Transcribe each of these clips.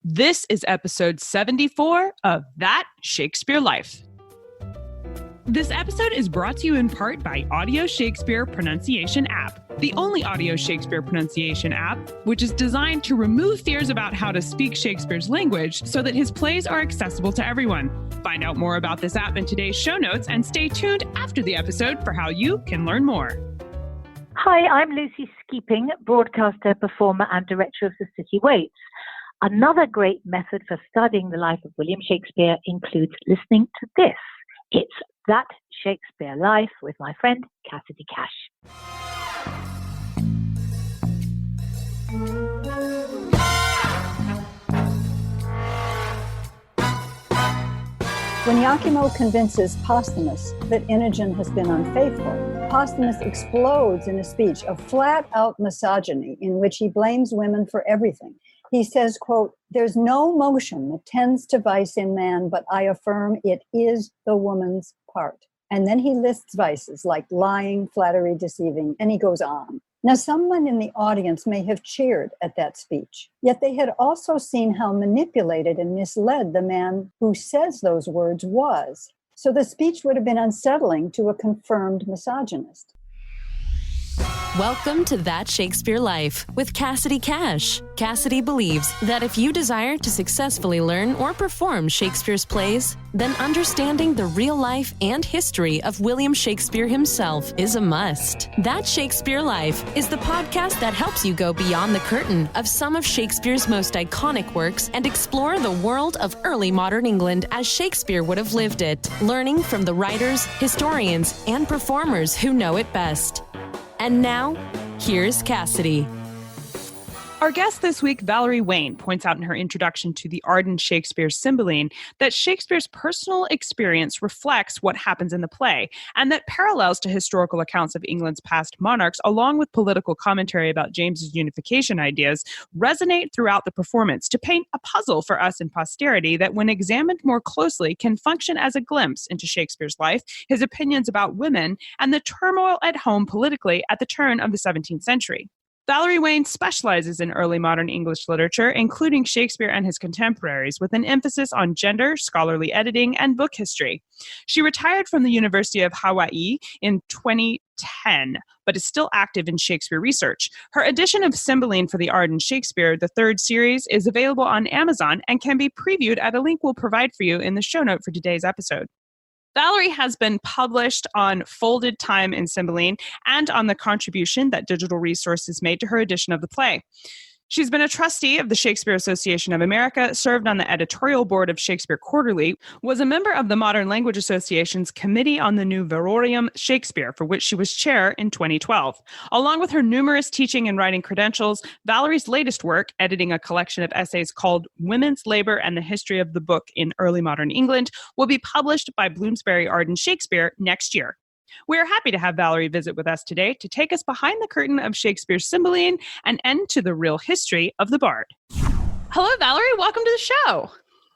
This is episode 74 of That Shakespeare Life. This episode is brought to you in part by Audio Shakespeare Pronunciation App, the only audio Shakespeare pronunciation app, which is designed to remove fears about how to speak Shakespeare's language so that his plays are accessible to everyone. Find out more about this app in today's show notes and stay tuned after the episode for how you can learn more. Hi, I'm Lucy Skeeping, broadcaster, performer and director of The City Waits. Another great method for studying the life of William Shakespeare includes listening to this. It's That Shakespeare Life with my friend Cassidy Cash. When Iachimo convinces Posthumus that Innogen has been unfaithful, Posthumus explodes in a speech of flat-out misogyny in which he blames women for everything. He says, quote, "There's no motion that tends to vice in man, but I affirm it is the woman's part." And then he lists vices like lying, flattery, deceiving, and he goes on. Now, someone in the audience may have cheered at that speech, yet they had also seen how manipulated and misled the man who says those words was. So the speech would have been unsettling to a confirmed misogynist. Welcome to That Shakespeare Life with Cassidy Cash. Cassidy believes that if you desire to successfully learn or perform Shakespeare's plays, then understanding the real life and history of William Shakespeare himself is a must. That Shakespeare Life is the podcast that helps you go beyond the curtain of some of Shakespeare's most iconic works and explore the world of early modern England as Shakespeare would have lived it, learning from the writers, historians, and performers who know it best. And now, here's Cassidy. Our guest this week, Valerie Wayne, points out in her introduction to the Arden Shakespeare Cymbeline that Shakespeare's personal experience reflects what happens in the play, and that parallels to historical accounts of England's past monarchs, along with political commentary about James's unification ideas, resonate throughout the performance to paint a puzzle for us in posterity that, when examined more closely, can function as a glimpse into Shakespeare's life, his opinions about women, and the turmoil at home politically at the turn of the 17th century. Valerie Wayne specializes in early modern English literature, including Shakespeare and his contemporaries, with an emphasis on gender, scholarly editing, and book history. She retired from the University of Hawaii in 2010, but is still active in Shakespeare research. Her edition of Cymbeline for the Arden Shakespeare, the third series, is available on Amazon and can be previewed at a link we'll provide for you in the show note for today's episode. Valerie has been published on Folded Time in Cymbeline and on the contribution that digital resources made to her edition of the play. She's been a trustee of the Shakespeare Association of America, served on the editorial board of Shakespeare Quarterly, was a member of the Modern Language Association's Committee on the New Verorium Shakespeare, for which she was chair in 2012. Along with her numerous teaching and writing credentials, Valerie's latest work, editing a collection of essays called Women's Labor and the History of the Book in Early Modern England, will be published by Bloomsbury Arden Shakespeare next year. We are happy to have Valerie visit with us today to take us behind the curtain of Shakespeare's Cymbeline and into the real history of the Bard. Hello, Valerie. Welcome to the show.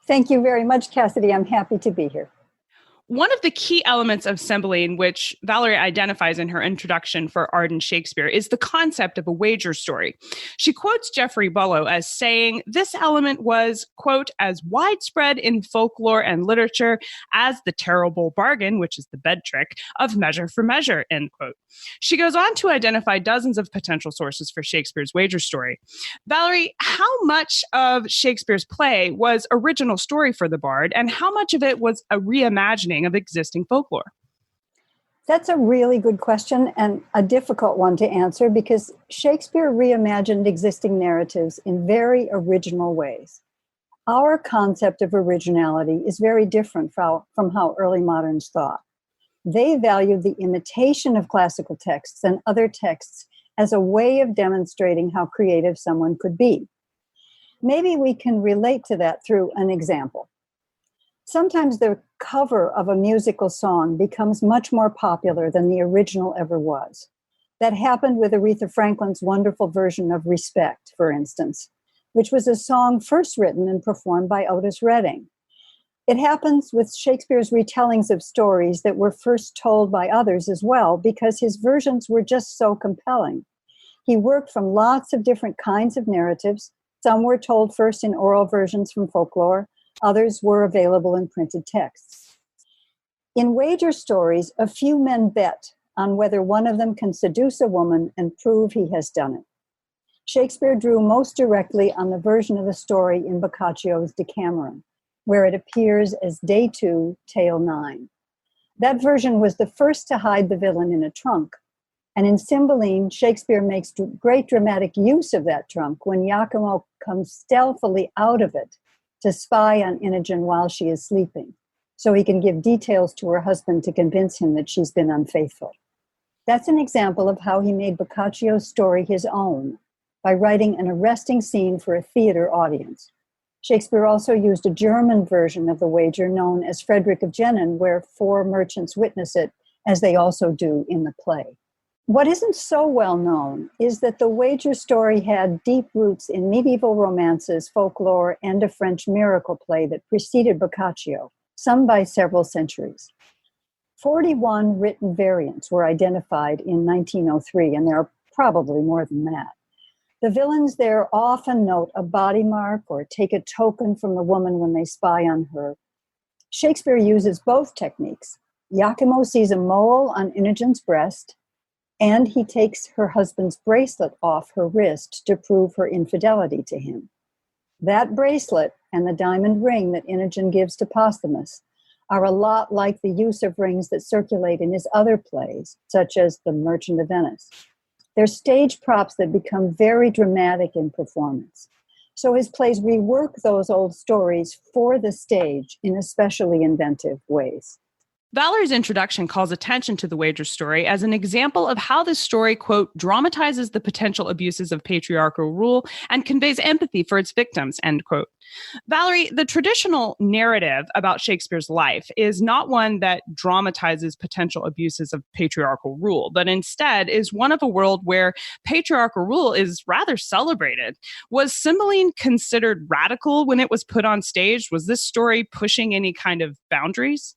Thank you very much, Cassidy. I'm happy to be here. One of the key elements of Cymbeline, which Valerie identifies in her introduction for Arden Shakespeare, is the concept of a wager story. She quotes Geoffrey Bullough as saying this element was, quote, as widespread in folklore and literature as the terrible bargain, which is the bed trick, of Measure for Measure, end quote. She goes on to identify dozens of potential sources for Shakespeare's wager story. Valerie, how much of Shakespeare's play was original story for the Bard, and how much of it was a reimagining of existing folklore? That's a really good question and a difficult one to answer because Shakespeare reimagined existing narratives in very original ways. Our concept of originality is very different from how early moderns thought. They valued the imitation of classical texts and other texts as a way of demonstrating how creative someone could be. Maybe we can relate to that through an example. Sometimes the cover of a musical song becomes much more popular than the original ever was. That happened with Aretha Franklin's wonderful version of Respect, for instance, which was a song first written and performed by Otis Redding. It happens with Shakespeare's retellings of stories that were first told by others as well, because his versions were just so compelling. He worked from lots of different kinds of narratives, Some were told first in oral versions from folklore, others were available in printed texts. In wager stories, a few men bet on whether one of them can seduce a woman and prove he has done it. Shakespeare drew most directly on the version of the story in Boccaccio's Decameron, where it appears as Day 2, Tale 9. That version was the first to hide the villain in a trunk. And in Cymbeline, Shakespeare makes great dramatic use of that trunk when Iachimo comes stealthily out of it to spy on Innogen while she is sleeping, so he can give details to her husband to convince him that she's been unfaithful. That's an example of how he made Boccaccio's story his own, by writing an arresting scene for a theater audience. Shakespeare also used a German version of the wager known as Frederick of Jennen, where 4 merchants witness it, as they also do in the play. What isn't so well known is that the wager story had deep roots in medieval romances, folklore, and a French miracle play that preceded Boccaccio, some by several centuries. 41 written variants were identified in 1903, and there are probably more than that. The villains there often note a body mark or take a token from the woman when they spy on her. Shakespeare uses both techniques. Iachimo sees a mole on Innogen's breast, and he takes her husband's bracelet off her wrist to prove her infidelity to him. That bracelet and the diamond ring that Innogen gives to Posthumus are a lot like the use of rings that circulate in his other plays, such as The Merchant of Venice. They're stage props that become very dramatic in performance. So his plays rework those old stories for the stage in especially inventive ways. Valerie's introduction calls attention to the wager story as an example of how this story, quote, dramatizes the potential abuses of patriarchal rule and conveys empathy for its victims, end quote. Valerie, the traditional narrative about Shakespeare's life is not one that dramatizes potential abuses of patriarchal rule, but instead is one of a world where patriarchal rule is rather celebrated. Was Cymbeline considered radical when it was put on stage? Was this story pushing any kind of boundaries?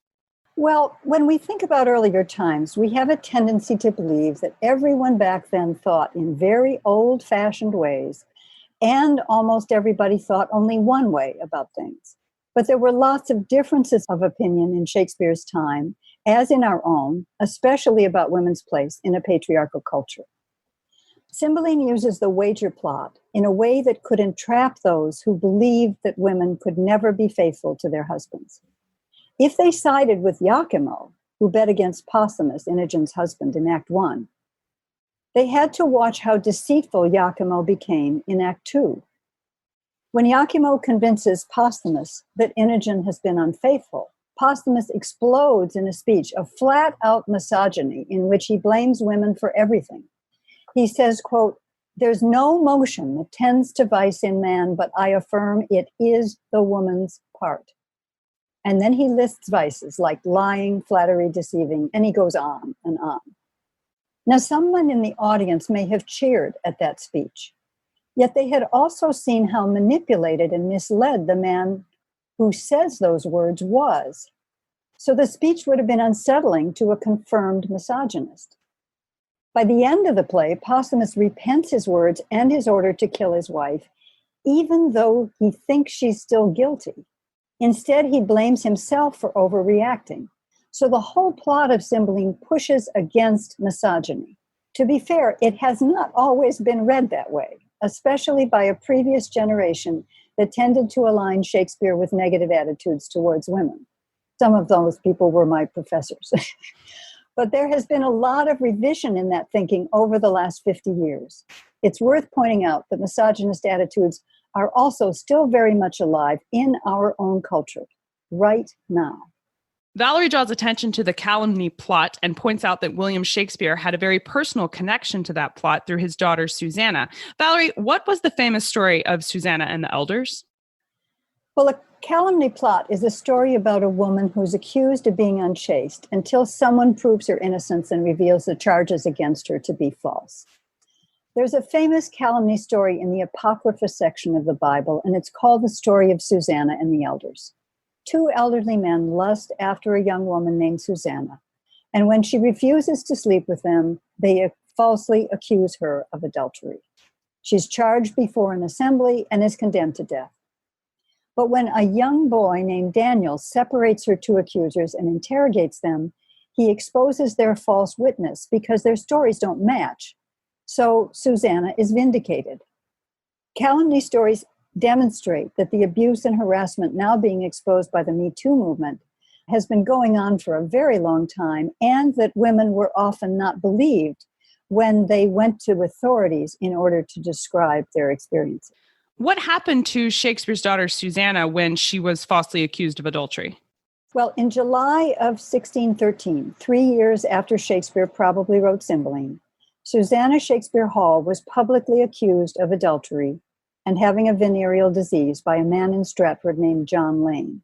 Well, when we think about earlier times, we have a tendency to believe that everyone back then thought in very old-fashioned ways, and almost everybody thought only one way about things. But there were lots of differences of opinion in Shakespeare's time, as in our own, especially about women's place in a patriarchal culture. Cymbeline uses the wager plot in a way that could entrap those who believed that women could never be faithful to their husbands. If they sided with Iachimo, who bet against Posthumus, Innogen's husband, in Act 1, they had to watch how deceitful Iachimo became in Act 2. When Iachimo convinces Posthumus that Innogen has been unfaithful, Posthumus explodes in a speech of flat-out misogyny in which he blames women for everything. He says, quote, "There's no motion that tends to vice in man, but I affirm it is the woman's part." And then he lists vices like lying, flattery, deceiving, and he goes on and on. Now, someone in the audience may have cheered at that speech, yet they had also seen how manipulated and misled the man who says those words was. So the speech would have been unsettling to a confirmed misogynist. By the end of the play, Posthumus repents his words and his order to kill his wife, even though he thinks she's still guilty. Instead, he blames himself for overreacting. So the whole plot of Cymbeline pushes against misogyny. To be fair, it has not always been read that way, especially by a previous generation that tended to align Shakespeare with negative attitudes towards women. Some of those people were my professors. But there has been a lot of revision in that thinking over the last 50 years. It's worth pointing out that misogynist attitudes are also still very much alive in our own culture right now. Valerie draws attention to the calumny plot and points out that William Shakespeare had a very personal connection to that plot through his daughter, Susanna. Valerie, what was the famous story of Susanna and the elders? Well, a calumny plot is a story about a woman who's accused of being unchaste until someone proves her innocence and reveals the charges against her to be false. There's a famous calumny story in the Apocrypha section of the Bible, and it's called the story of Susanna and the elders. 2 elderly men lust after a young woman named Susanna, and when she refuses to sleep with them, they falsely accuse her of adultery. She's charged before an assembly and is condemned to death. But when a young boy named Daniel separates her two accusers and interrogates them, he exposes their false witness because their stories don't match. So Susanna is vindicated. Calumny stories demonstrate that the abuse and harassment now being exposed by the Me Too movement has been going on for a very long time, and that women were often not believed when they went to authorities in order to describe their experiences. What happened to Shakespeare's daughter Susanna when she was falsely accused of adultery? Well, in July of 1613, 3 years after Shakespeare probably wrote Cymbeline, Susanna Shakespeare Hall was publicly accused of adultery and having a venereal disease by a man in Stratford named John Lane.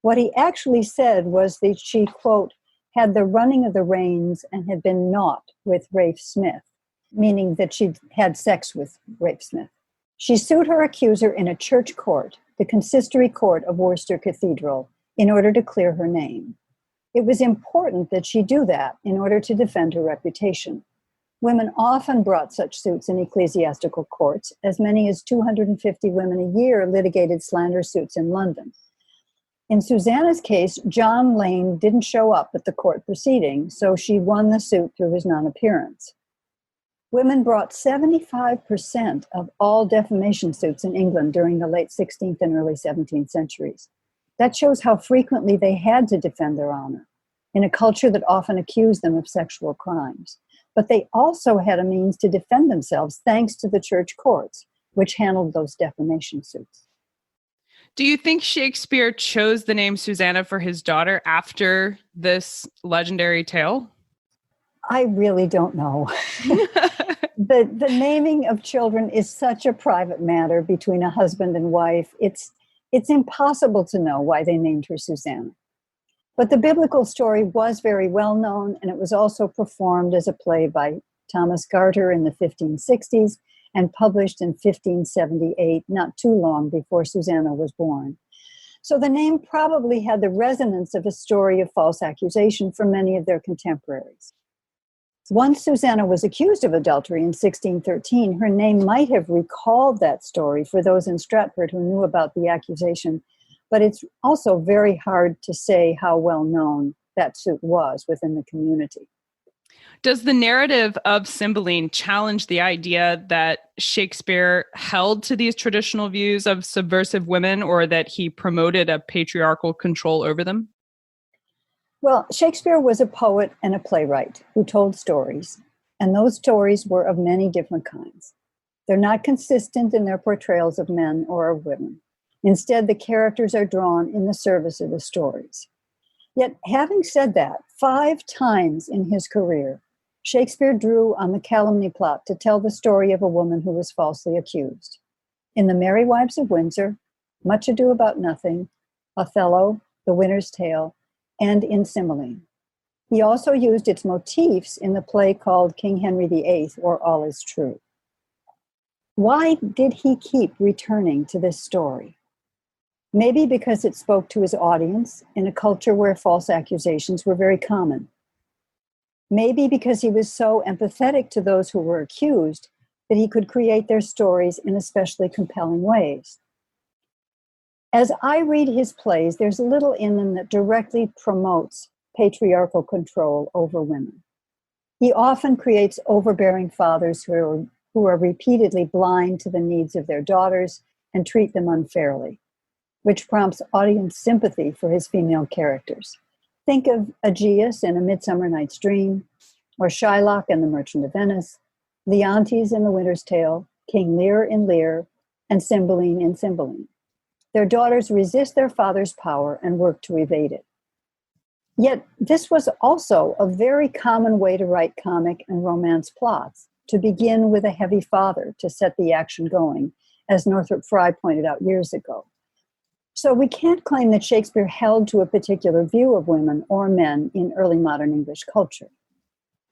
What he actually said was that she, quote, had the running of the reins and had been naught with Ralph Smith, meaning that she'd had sex with Ralph Smith. She sued her accuser in a church court, the consistory court of Worcester Cathedral, in order to clear her name. It was important that she do that in order to defend her reputation. Women often brought such suits in ecclesiastical courts. As many as 250 women a year litigated slander suits in London. In Susanna's case, John Lane didn't show up at the court proceeding, so she won the suit through his non-appearance. Women brought 75% of all defamation suits in England during the late 16th and early 17th centuries. That shows how frequently they had to defend their honor in a culture that often accused them of sexual crimes. But they also had a means to defend themselves thanks to the church courts, which handled those defamation suits. Do you think Shakespeare chose the name Susanna for his daughter after this legendary tale? I really don't know. The naming of children is such a private matter between a husband and wife. It's impossible to know why they named her Susanna. But the biblical story was very well known, and it was also performed as a play by Thomas Garter in the 1560s and published in 1578, not too long before Susanna was born. So the name probably had the resonance of a story of false accusation for many of their contemporaries. Once Susanna was accused of adultery in 1613, her name might have recalled that story for those in Stratford who knew about the accusation, but it's also very hard to say how well known that suit was within the community. Does the narrative of Cymbeline challenge the idea that Shakespeare held to these traditional views of subversive women, or that he promoted a patriarchal control over them? Well, Shakespeare was a poet and a playwright who told stories, and those stories were of many different kinds. They're not consistent in their portrayals of men or of women. Instead, the characters are drawn in the service of the stories. Yet, having said that, 5 times in his career, Shakespeare drew on the calumny plot to tell the story of a woman who was falsely accused. In The Merry Wives of Windsor, Much Ado About Nothing, Othello, The Winter's Tale, and in Cymbeline. He also used its motifs in the play called King Henry VIII, or All Is True. Why did he keep returning to this story? Maybe because it spoke to his audience in a culture where false accusations were very common. Maybe because he was so empathetic to those who were accused that he could create their stories in especially compelling ways. As I read his plays, there's little in them that directly promotes patriarchal control over women. He often creates overbearing fathers who are repeatedly blind to the needs of their daughters and treat them unfairly, which prompts audience sympathy for his female characters. Think of Aegeus in A Midsummer Night's Dream, or Shylock in The Merchant of Venice, Leontes in The Winter's Tale, King Lear in Lear, and Cymbeline in Cymbeline. Their daughters resist their father's power and work to evade it. Yet this was also a very common way to write comic and romance plots, to begin with a heavy father to set the action going, as Northrop Frye pointed out years ago. So we can't claim that Shakespeare held to a particular view of women or men in early modern English culture.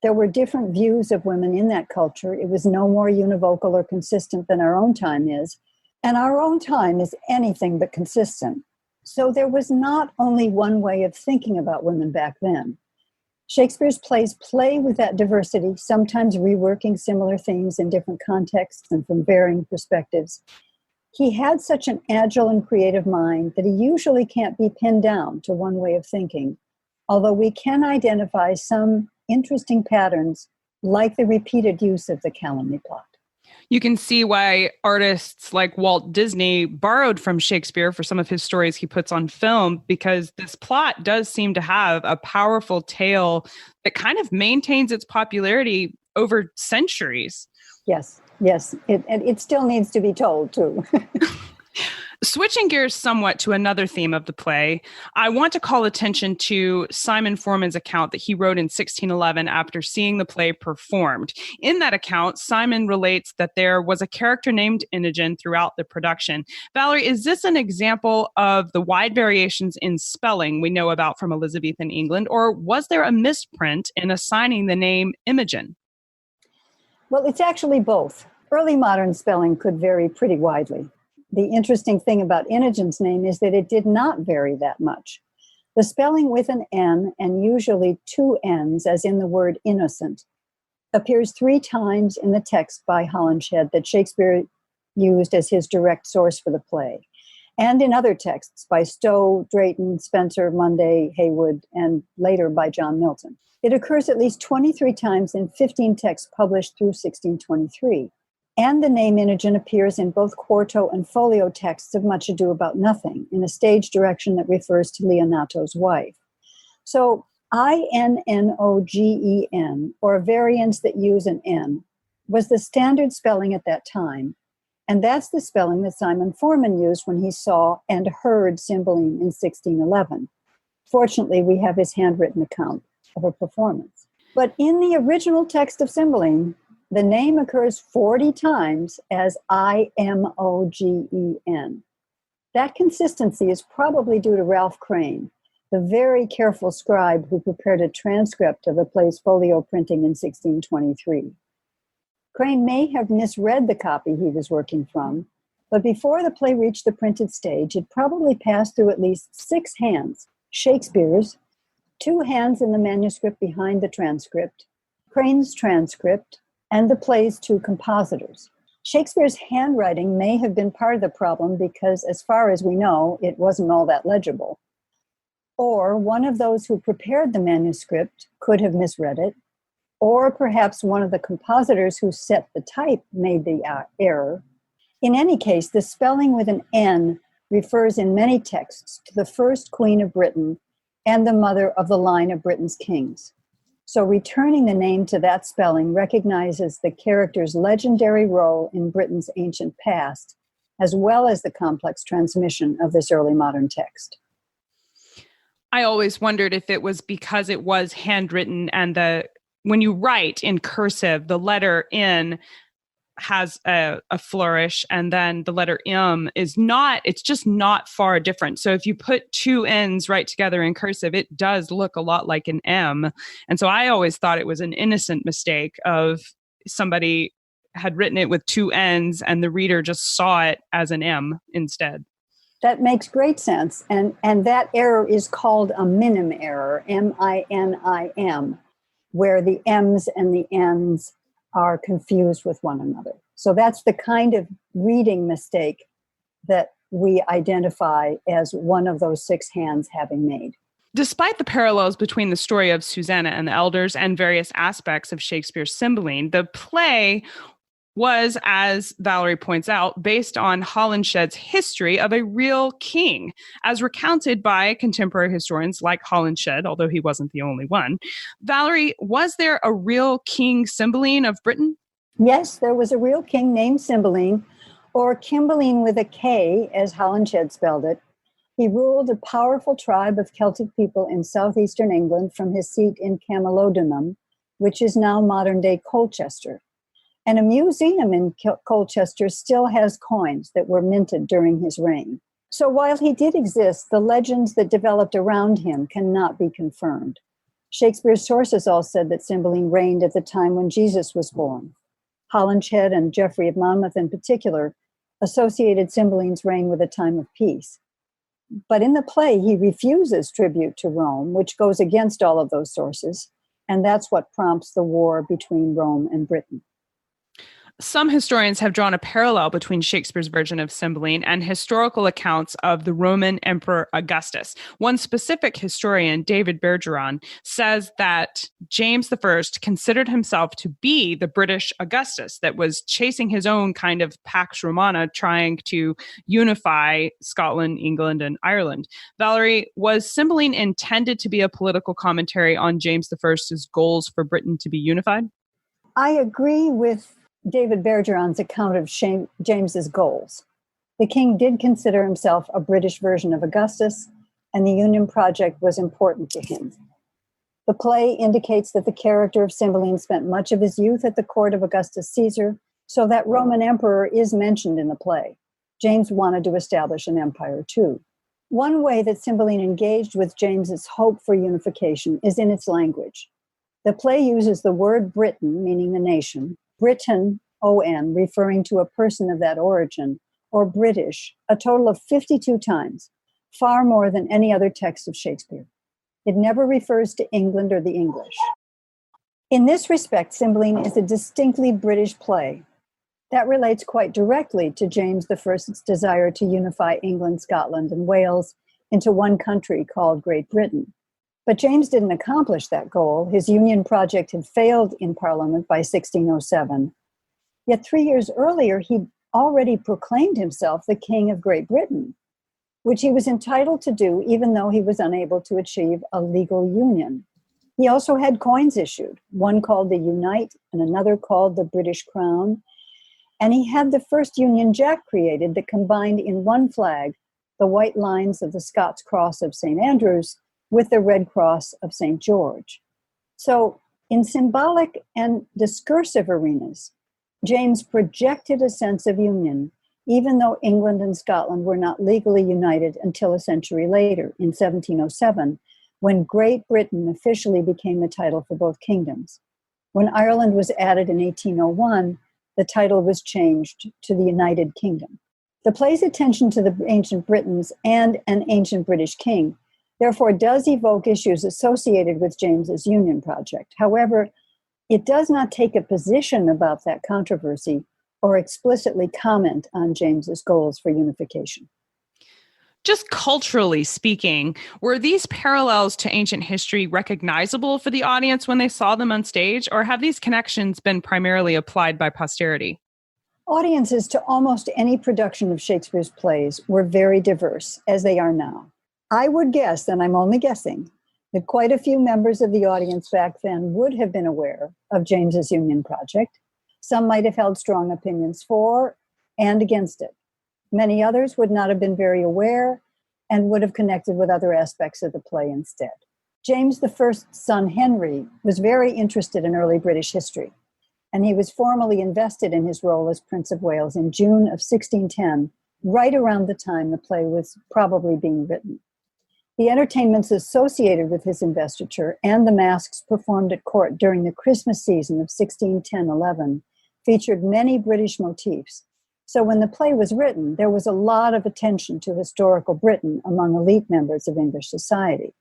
There were different views of women in that culture. It was no more univocal or consistent than our own time is, and our own time is anything but consistent. So there was not only one way of thinking about women back then. Shakespeare's plays play with that diversity, sometimes reworking similar themes in different contexts and from varying perspectives. He had such an agile and creative mind that he usually can't be pinned down to one way of thinking, although we can identify some interesting patterns, like the repeated use of the calumny plot. You can see why artists like Walt Disney borrowed from Shakespeare for some of his stories he puts on film, because this plot does seem to have a powerful tale that kind of maintains its popularity over centuries. Yes. It still needs to be told, too. Switching gears somewhat to another theme of the play, I want to call attention to Simon Forman's account that he wrote in 1611 after seeing the play performed. In that account, Simon relates that there was a character named Innogen throughout the production. Valerie, is this an example of the wide variations in spelling we know about from Elizabethan England, or was there a misprint in assigning the name Imogen? Well, it's actually both. Early modern spelling could vary pretty widely. The interesting thing about Innogen's name is that it did not vary that much. The spelling with an N, and usually two N's, as in the word innocent, appears 3 times in the text by Holinshed that Shakespeare used as his direct source for the play, and in other texts by Stowe, Drayton, Spencer, Munday, Haywood, and later by John Milton. It occurs at least 23 times in 15 texts published through 1623. And the name Innogen appears in both quarto and folio texts of Much Ado About Nothing, in a stage direction that refers to Leonato's wife. So Innogen, or variants that use an N, was the standard spelling at that time. And that's the spelling that Simon Forman used when he saw and heard Cymbeline in 1611. Fortunately, we have his handwritten account of a performance. But in the original text of Cymbeline, the name occurs 40 times as Imogen. That consistency is probably due to Ralph Crane, the very careful scribe who prepared a transcript of the play's folio printing in 1623. Crane may have misread the copy he was working from, but before the play reached the printed stage, it probably passed through at least 6 hands: Shakespeare's, 2 hands in the manuscript behind the transcript, Crane's transcript, and the play's 2 compositors. Shakespeare's handwriting may have been part of the problem because, as far as we know, it wasn't all that legible. Or one of those who prepared the manuscript could have misread it, or perhaps one of the compositors who set the type made the error. In any case, the spelling with an N refers in many texts to the first Queen of Britain and the mother of the line of Britain's kings. So returning the name to that spelling recognizes the character's legendary role in Britain's ancient past, as well as the complex transmission of this early modern text. I always wondered if it was because it was handwritten and when you write in cursive, the letter N has a flourish, and then the letter M is not, it's just not far different. So if you put 2 N's right together in cursive, it does look a lot like an M. And so I always thought it was an innocent mistake of somebody had written it with 2 N's and the reader just saw it as an M instead. That makes great sense. And that error is called a minim error, M-I-N-I-M, where the M's and the N's are confused with one another. So that's the kind of reading mistake that we identify as one of those 6 hands having made. Despite the parallels between the story of Susanna and the elders and various aspects of Shakespeare's Cymbeline, the play was, as Valerie points out, based on Holinshed's history of a real king, as recounted by contemporary historians like Holinshed, although he wasn't the only one. Valerie, was there a real King Cymbeline of Britain? Yes, there was a real king named Cymbeline, or Cymbeline with a K, as Holinshed spelled it. He ruled a powerful tribe of Celtic people in southeastern England from his seat in Camalodunum, which is now modern-day Colchester. And a museum in Colchester still has coins that were minted during his reign. So while he did exist, the legends that developed around him cannot be confirmed. Shakespeare's sources all said that Cymbeline reigned at the time when Jesus was born. Holinshed and Geoffrey of Monmouth in particular associated Cymbeline's reign with a time of peace. But in the play, he refuses tribute to Rome, which goes against all of those sources. And that's what prompts the war between Rome and Britain. Some historians have drawn a parallel between Shakespeare's version of Cymbeline and historical accounts of the Roman Emperor Augustus. One specific historian, David Bergeron, says that James I considered himself to be the British Augustus that was chasing his own kind of Pax Romana, trying to unify Scotland, England, and Ireland. Valerie, was Cymbeline intended to be a political commentary on James I's goals for Britain to be unified? I agree with David Bergeron's account of James's goals. The king did consider himself a British version of Augustus, and the Union project was important to him. The play indicates that the character of Cymbeline spent much of his youth at the court of Augustus Caesar, so that Roman emperor is mentioned in the play. James wanted to establish an empire too. One way that Cymbeline engaged with James's hope for unification is in its language. The play uses the word Britain, meaning the nation, Briton, O-N, referring to a person of that origin, or British, a total of 52 times, far more than any other text of Shakespeare. It never refers to England or the English. In this respect, Cymbeline is a distinctly British play. That relates quite directly to James I's desire to unify England, Scotland, and Wales into one country called Great Britain. But James didn't accomplish that goal. His union project had failed in Parliament by 1607. Yet 3 years earlier, he'd already proclaimed himself the King of Great Britain, which he was entitled to do even though he was unable to achieve a legal union. He also had coins issued, one called the Unite and another called the British Crown. And he had the first Union Jack created that combined in one flag the white lines of the Scots Cross of St. Andrews with the Red Cross of St. George. So in symbolic and discursive arenas, James projected a sense of union, even though England and Scotland were not legally united until a century later, in 1707, when Great Britain officially became the title for both kingdoms. When Ireland was added in 1801, the title was changed to the United Kingdom. The play's attention to the ancient Britons and an ancient British king therefore does evoke issues associated with James's Union project. However, it does not take a position about that controversy or explicitly comment on James's goals for unification. Just culturally speaking, were these parallels to ancient history recognizable for the audience when they saw them on stage, or have these connections been primarily applied by posterity? Audiences to almost any production of Shakespeare's plays were very diverse, as they are now. I would guess, and I'm only guessing, that quite a few members of the audience back then would have been aware of James's Union project. Some might have held strong opinions for and against it. Many others would not have been very aware and would have connected with other aspects of the play instead. James I's son, Henry, was very interested in early British history, and he was formally invested in his role as Prince of Wales in June of 1610, right around the time the play was probably being written. The entertainments associated with his investiture and the masques performed at court during the Christmas season of 1610-11 featured many British motifs. So when the play was written, there was a lot of attention to historical Britain among elite members of English society.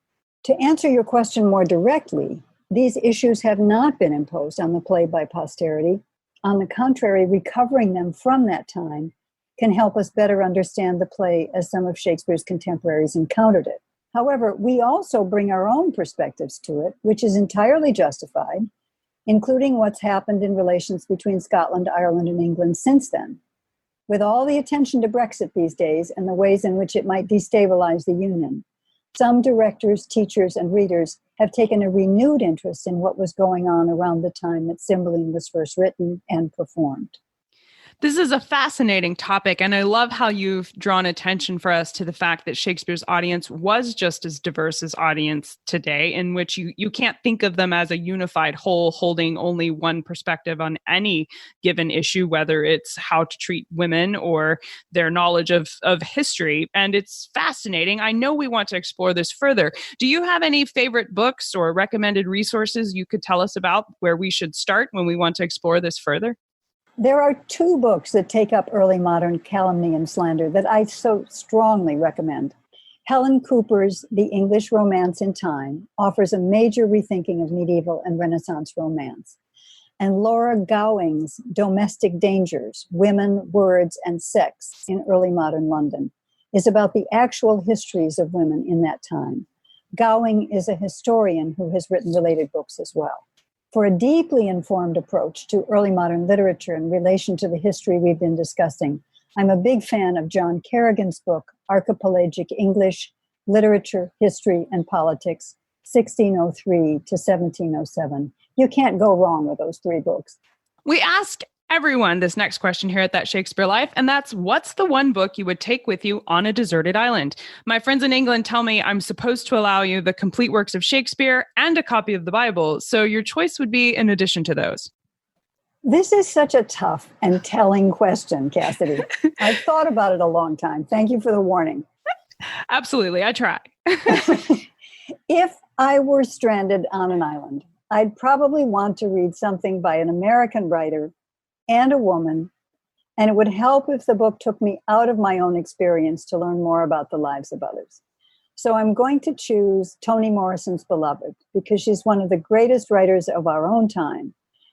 To answer your question more directly, these issues have not been imposed on the play by posterity. On the contrary, recovering them from that time can help us better understand the play as some of Shakespeare's contemporaries encountered it. However, we also bring our own perspectives to it, which is entirely justified, including what's happened in relations between Scotland, Ireland, and England since then. With all the attention to Brexit these days and the ways in which it might destabilize the Union, some directors, teachers, and readers have taken a renewed interest in what was going on around the time that Cymbeline was first written and performed. This is a fascinating topic, and I love how you've drawn attention for us to the fact that Shakespeare's audience was just as diverse as audience today, in which you can't think of them as a unified whole holding only one perspective on any given issue, whether it's how to treat women or their knowledge of history. And it's fascinating. I know we want to explore this further. Do you have any favorite books or recommended resources you could tell us about where we should start when we want to explore this further? There are two books that take up early modern calumny and slander that I so strongly recommend. Helen Cooper's The English Romance in Time offers a major rethinking of medieval and Renaissance romance. And Laura Gowing's Domestic Dangers, Women, Words, and Sex in Early Modern London is about the actual histories of women in that time. Gowing is a historian who has written related books as well. For a deeply informed approach to early modern literature in relation to the history we've been discussing, I'm a big fan of John Kerrigan's book, Archipelagic English, Literature, History, and Politics, 1603 to 1707. You can't go wrong with those three books. We ask everyone this next question here at That Shakespeare Life, and that's, what's the one book you would take with you on a deserted island? My friends in England tell me I'm supposed to allow you the complete works of Shakespeare and a copy of the Bible, so your choice would be in addition to those. This is such a tough and telling question, Cassidy. I've thought about it a long time. Thank you for the warning. Absolutely, I try. If I were stranded on an island, I'd probably want to read something by an American writer and a woman, and it would help if the book took me out of my own experience to learn more about the lives of others. So I'm going to choose Toni Morrison's Beloved, because she's one of the greatest writers of our own time.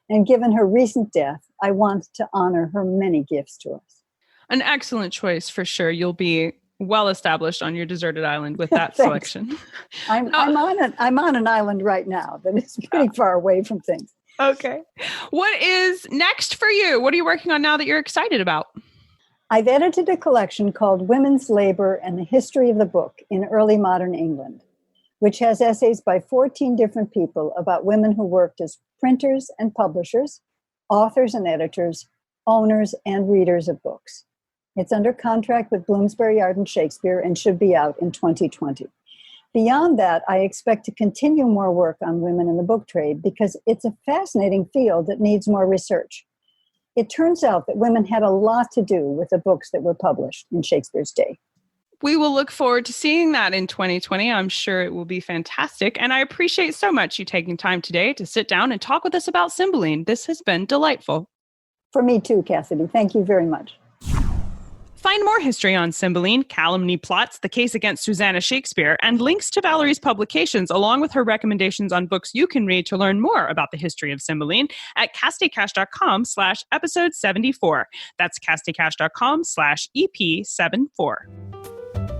And given her recent death, I want to honor her many gifts to us. An excellent choice for sure. You'll be well established on your deserted island with that selection. I'm on an island right now that is pretty far away from things. Okay. What is next for you? What are you working on now that you're excited about? I've edited a collection called Women's Labor and the History of the Book in Early Modern England, which has essays by 14 different people about women who worked as printers and publishers, authors and editors, owners and readers of books. It's under contract with Bloomsbury, Arden, Shakespeare, and should be out in 2020. Beyond that, I expect to continue more work on women in the book trade because it's a fascinating field that needs more research. It turns out that women had a lot to do with the books that were published in Shakespeare's day. We will look forward to seeing that in 2020. I'm sure it will be fantastic. And I appreciate so much you taking time today to sit down and talk with us about Cymbeline. This has been delightful. For me too, Cassidy. Thank you very much. Find more history on Cymbeline, calumny plots, the case against Susanna Shakespeare, and links to Valerie's publications, along with her recommendations on books you can read to learn more about the history of Cymbeline at casticash.com/episode 74. That's casticash.com/EP74.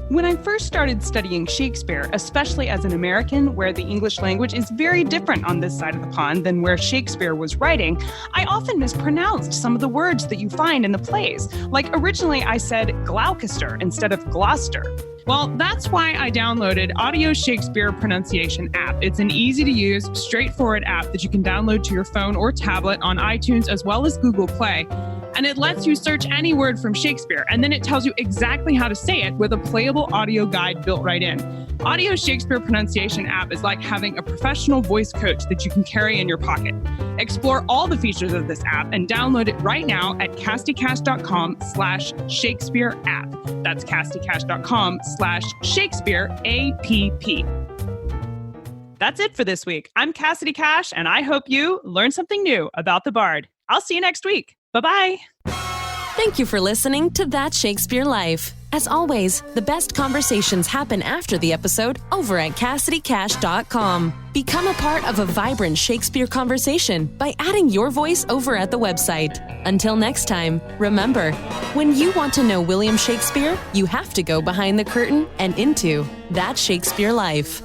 When I first started studying Shakespeare, especially as an American, where the English language is very different on this side of the pond than where Shakespeare was writing, I often mispronounced some of the words that you find in the plays. Like originally I said Gloucester instead of Gloucester. Well, that's why I downloaded Audio Shakespeare Pronunciation app. It's an easy-to-use, straightforward app that you can download to your phone or tablet on iTunes as well as Google Play. And it lets you search any word from Shakespeare, and then it tells you exactly how to say it with a playable audio guide built right in. Audio Shakespeare Pronunciation app is like having a professional voice coach that you can carry in your pocket. Explore all the features of this app and download it right now at casticash.com/Shakespeare app. That's casticash.com/Shakespeare app. That's it for this week. I'm Cassidy Cash, and I hope you learned something new about the Bard. I'll see you next week. Bye-bye. Thank you for listening to That Shakespeare Life. As always, the best conversations happen after the episode over at CassidyCash.com. Become a part of a vibrant Shakespeare conversation by adding your voice over at the website. Until next time, remember, when you want to know William Shakespeare, you have to go behind the curtain and into That Shakespeare Life.